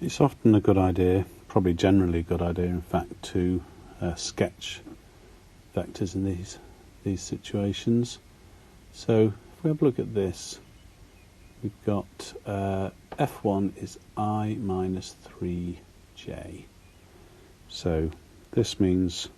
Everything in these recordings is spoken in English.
It's often a good idea, probably generally a good idea in fact, to sketch vectors in these situations. So if we have a look at this, we've got f1 is I minus 3j. So this means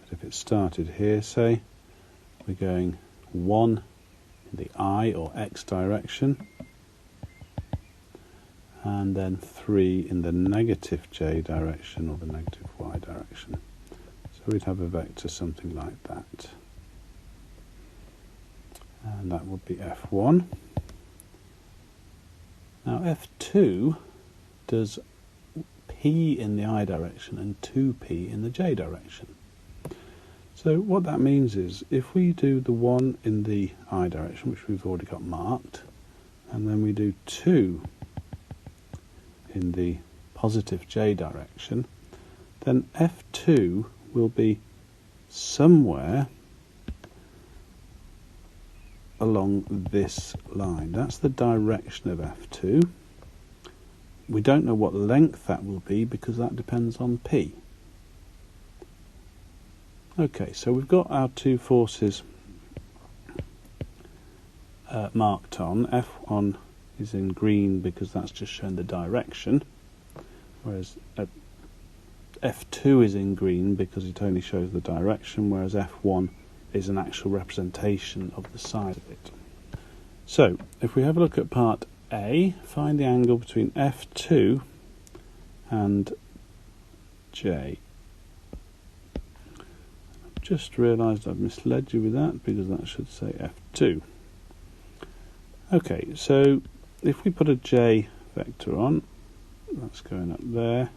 that if it started here, say, we're going 1 in the I or x direction, and then 3 in the negative j direction or the negative y direction. So we'd have a vector something like that. And that would be f1. Now f2 does p in the I direction and 2p in the j direction. So what that means is if we do the 1 in the I direction, which we've already got marked, and then we do 2 in the positive j direction, then f2 will be somewhere along this line. That's the direction of f2. We don't know what length that will be because that depends on p. Okay, so we've got our two forces marked on. F1 is in green because that's just shown the direction, whereas F2 is in green because it only shows the direction, whereas F1 is an actual representation of the side of it. So, if we have a look at part A, find the angle between F2 and J. I've just realised I've misled you with that because that should say F2. Okay, so if we put a J vector on, that's going up there.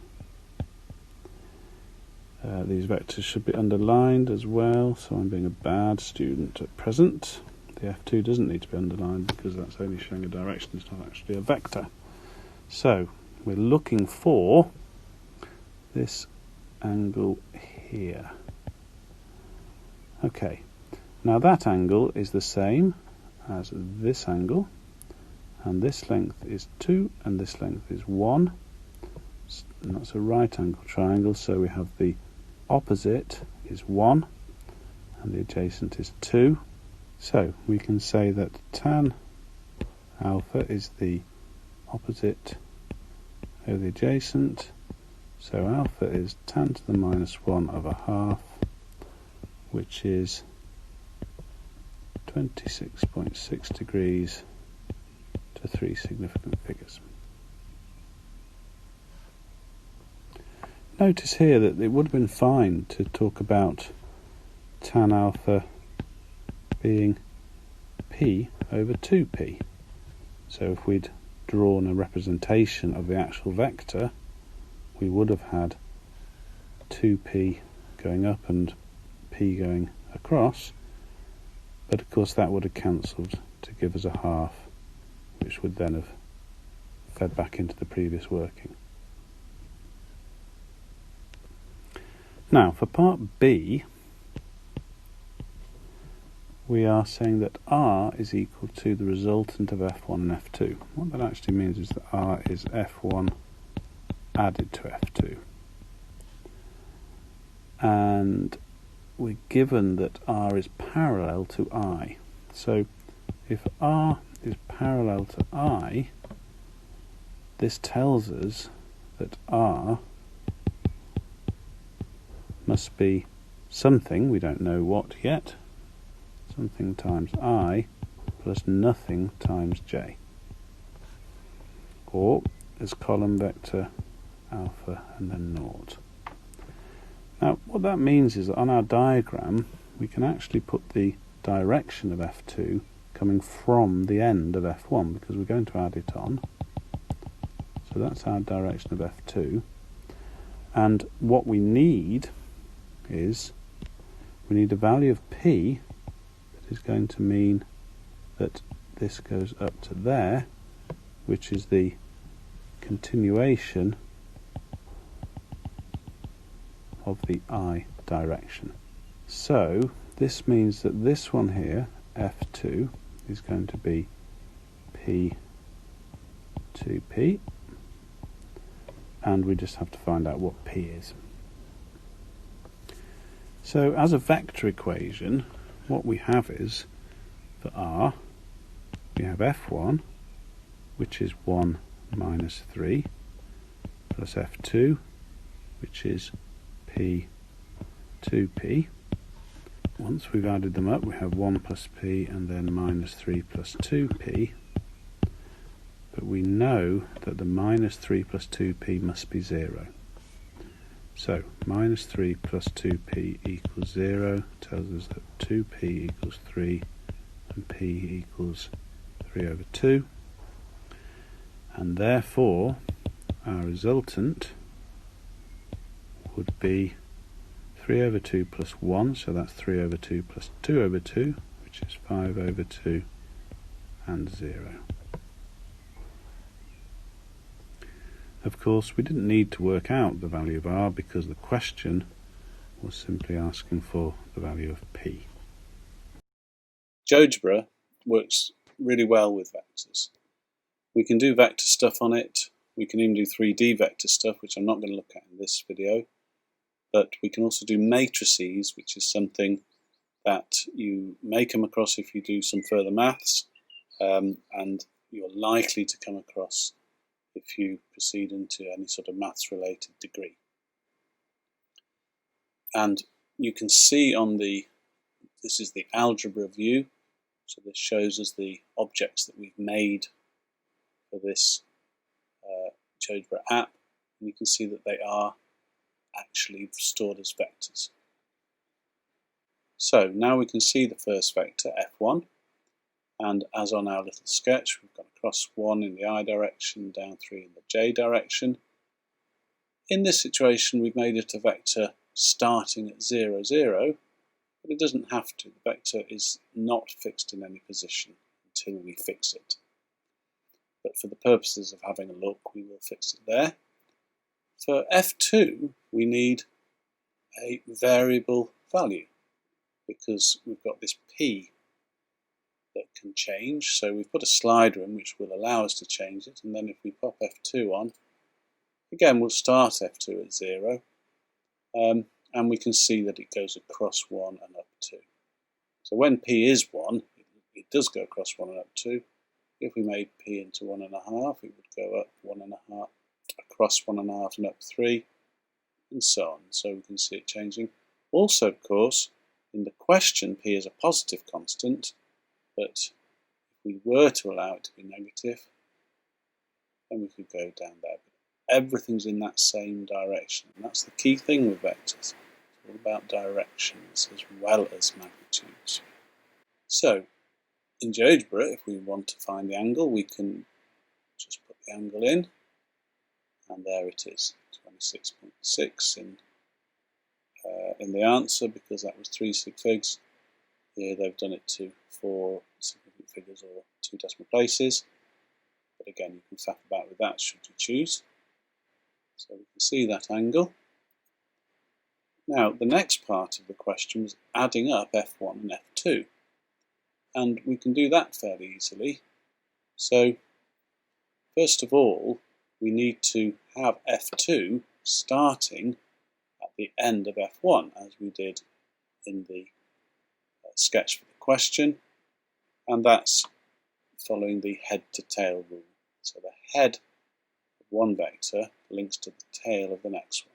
These vectors should be underlined as well, so I'm being a bad student at present. The F2 doesn't need to be underlined because that's only showing a direction, it's not actually a vector. So we're looking for this angle here. Okay, now that angle is the same as this angle, and this length is 2 and this length is 1, and that's a right angle triangle, so we have the opposite is 1 and the adjacent is 2. So we can say that tan alpha is the opposite of the adjacent, so alpha is tan to the minus 1 over half, which is 26.6 degrees to 3 significant figures. Notice here that it would have been fine to talk about tan alpha being p over 2p. So if we'd drawn a representation of the actual vector, we would have had 2p going up and p going across, but of course that would have cancelled to give us a half, which would then have fed back into the previous working. Now for part B, we are saying that R is equal to the resultant of F1 and F2. What that actually means is that R is F1 added to F2. And we're given that R is parallel to I. So if R is parallel to I, this tells us that R must be something, we don't know what yet, something times I plus nothing times j, or as column vector alpha and then naught. Now what that means is that on our diagram we can actually put the direction of F2 coming from the end of F1 because we're going to add it on. So that's our direction of F2, and what we need is we need a value of p that is going to mean that this goes up to there, which is the continuation of the I direction. So this means that this one here, F2, is going to be p 2p, and we just have to find out what P is. So as a vector equation, what we have is, for R, we have F1, which is 1 minus 3, plus F2, which is P 2P. Once we've added them up, we have 1 plus P and then minus 3 plus 2P. But we know that the minus 3 plus 2P must be 0. So, minus 3 plus 2P equals 0, tells us that 2P equals 3 and P equals 3 over 2. And therefore, our resultant would be 3 over 2 plus 1, so that's 3 over 2 plus 2 over 2, which is 5 over 2 and 0. Of course, we didn't need to work out the value of R because the question was simply asking for the value of P. Geogebra works really well with vectors. We can do vector stuff on it. We can even do 3D vector stuff, which I'm not going to look at in this video. But we can also do matrices, which is something that you may come across if you do some further maths, and you're likely to come across if you proceed into any sort of maths related degree. And you can see on this is the Algebra View, so this shows us the objects that we've made for this Geogebra app, and you can see that they are actually stored as vectors. So now we can see the first vector, F1, and as on our little sketch, we've got across 1 in the I direction, down 3 in the J direction. In this situation, we've made it a vector starting at 0, 0, but it doesn't have to. The vector is not fixed in any position until we fix it. But for the purposes of having a look, we will fix it there. For F2, we need a variable value because we've got this P that can change. So we've put a slider in which will allow us to change it, and then if we pop F2 on, again we'll start F2 at 0, and we can see that it goes across 1 and up 2. So when P is 1, it does go across 1 and up 2. If we made P into 1.5, it would go up 1.5, across 1.5 and up 3, and so on. So we can see it changing. Also, of course, in the question, P is a positive constant, but if we were to allow it to be negative, then we could go down there. But everything's in that same direction, and that's the key thing with vectors. It's all about directions as well as magnitudes. So, in Geogebra, if we want to find the angle, we can just put the angle in, and there it is, 26.6 in the answer, because that was 3 sig figs. Here they've done it to 4 significant figures or 2 decimal places. But again, you can faff about with that should you choose. So we can see that angle. Now, the next part of the question was adding up F1 and F2. And we can do that fairly easily. So, first of all, we need to have F2 starting at the end of F1, as we did in the sketch for the question, and that's following the head to tail rule. So the head of one vector links to the tail of the next one.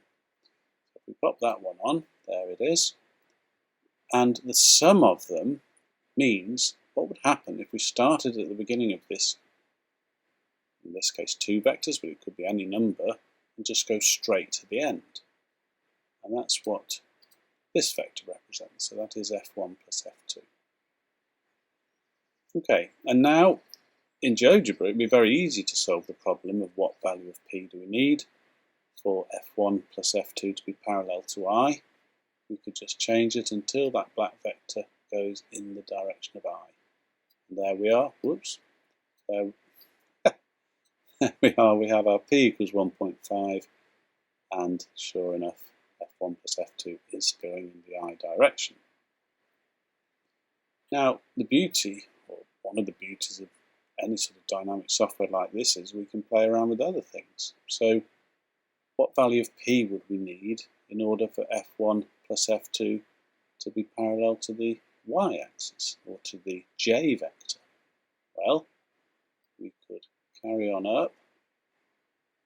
So if we pop that one on, there it is, and the sum of them means what would happen if we started at the beginning of this, in this case 2 vectors, but it could be any number, and just go straight to the end. And that's what this vector represents. So that is F1 plus F2. Okay, and now in Geogebra it would be very easy to solve the problem of what value of P do we need for F1 plus F2 to be parallel to I. We could just change it until that black vector goes in the direction of I. And there we are. Whoops. There we are. We have our P equals 1.5, and sure enough, F1 plus F2 is going in the I direction. Now, the beauty, or one of the beauties of any sort of dynamic software like this is we can play around with other things. So what value of p would we need in order for f1 plus f2 to be parallel to the y-axis, or to the j vector? Well, we could carry on up,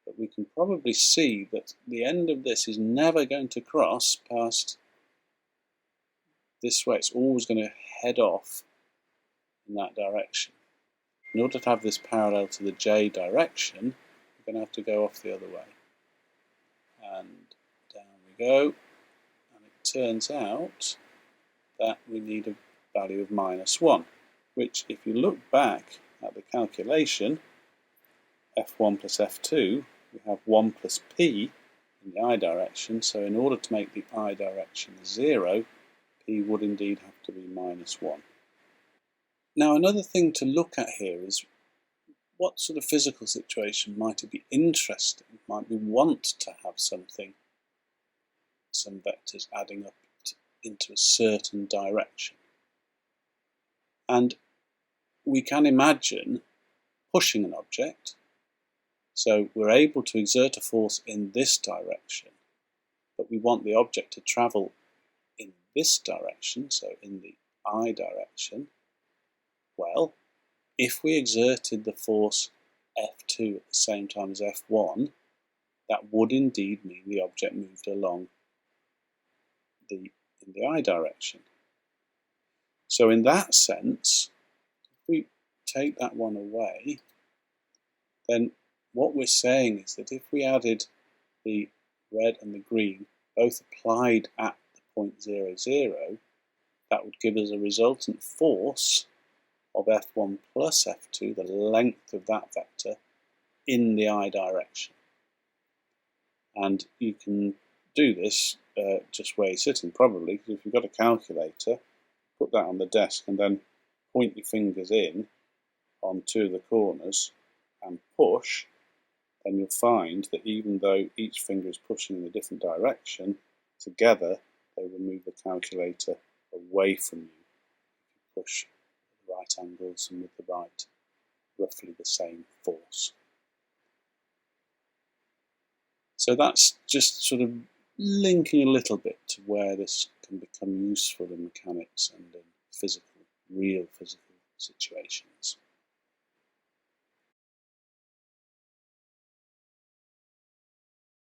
but we can probably see that the end of this is never going to cross past this way. It's always going to head off in that direction. In order to have this parallel to the j direction, we're going to have to go off the other way. And down we go. And it turns out that we need a value of -1, which, if you look back at the calculation, f1 plus f2, we have 1 plus p in the I direction, so in order to make the I direction 0, p would indeed have to be -1. Now, another thing to look at here is what sort of physical situation might it be interesting, might we want to have something, some vectors adding up into a certain direction. And we can imagine pushing an object, so we're able to exert a force in this direction, but we want the object to travel in this direction, so in the I direction. Well, if we exerted the force F2 at the same time as F1, that would indeed mean the object moved along in the I direction. So in that sense, if we take that one away, then what we're saying is that if we added the red and the green both applied at the point 0, 0, that would give us a resultant force of F1 plus F2, the length of that vector, in the I direction. And you can do this just where you're sitting, probably, because if you've got a calculator, put that on the desk and then point your fingers in on two of the corners and push, then you'll find that even though each finger is pushing in a different direction, together they will move the calculator away from you if you push at the right angles and with the right, roughly the same force. So that's just sort of linking a little bit to where this can become useful in mechanics and in real physical situations.